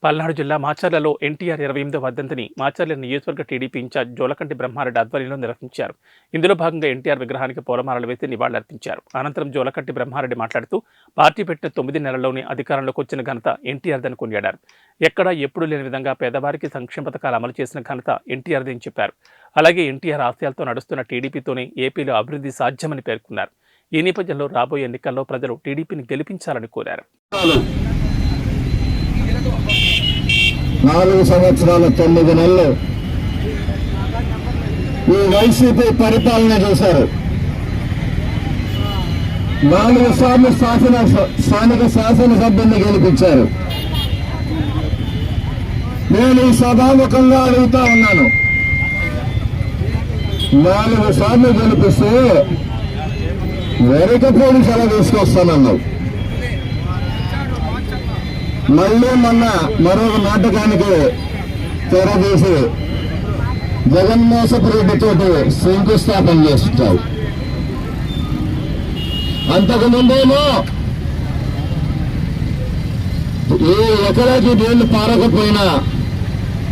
పల్నాడు జిల్లా మాచర్లలో ఎన్టీఆర్ 28వ వర్ధంతిని మాచర్ల నియోజకవర్గ టీడీపీ ఇన్ఛార్జ్ జోలకంటి బ్రహ్మారెడ్డి ఆధ్వర్యంలో నిర్వహించారు. ఇందులో భాగంగా ఎన్టీఆర్ విగ్రహానికి పూలమాలలు వేసి నివాళులర్పించారు. అనంతరం జోలకంటి బ్రహ్మారెడ్డి మాట్లాడుతూ పార్టీ పెట్టిన 9 నెలల్లోనే అధికారంలోకి వచ్చిన ఘనత ఎన్టీఆర్దని కొనియాడారు. ఎక్కడా ఎప్పుడూ లేని విధంగా పేదవారికి సంక్షేమ పథకాలు అమలు చేసిన ఘనత ఎన్టీఆర్దని చెప్పారు. అలాగే ఎన్టీఆర్ ఆశయాలతో నడుస్తున్న టీడీపీతోనే ఏపీలో అభివృద్ధి సాధ్యమని పేర్కొన్నారు. ఈ నేపథ్యంలో రాబోయే ఎన్నికల్లో ప్రజలు టీడీపీని గెలిపించాలని కోరారు. 4 సంవత్సరాల 9 నెలలు ఈ వైసీపీ పరిపాలన చేశారు. 4 సార్లు స్థానిక శాసనసభ్యుని గెలిపించారు. నేను ఈ సభాముఖంగా అడుగుతా ఉన్నాను, 4 సార్లు గెలిపిస్తే వెనకపోని సెలవు తీసుకొస్తానన్నావు. మళ్ళీ మొన్న మరొక నాటకానికి తెరదీసి జగన్మోహన్ రెడ్డితో శంకుస్థాపన చేస్తావు. అంతకుముందేమో ఏ ఎకరాకి నీళ్లు పారకపోయినా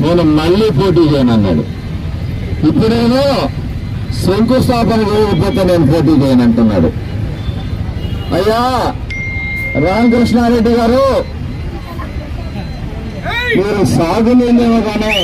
నేను మళ్ళీ పోటీ చేయనన్నాడు. ఇప్పుడేమో శంకుస్థాపన చేయకపోతే నేను పోటీ చేయనంటున్నాడు. అయ్యా రామకృష్ణారెడ్డి గారు, మీరు సాగునీళ్ళేమో కానీ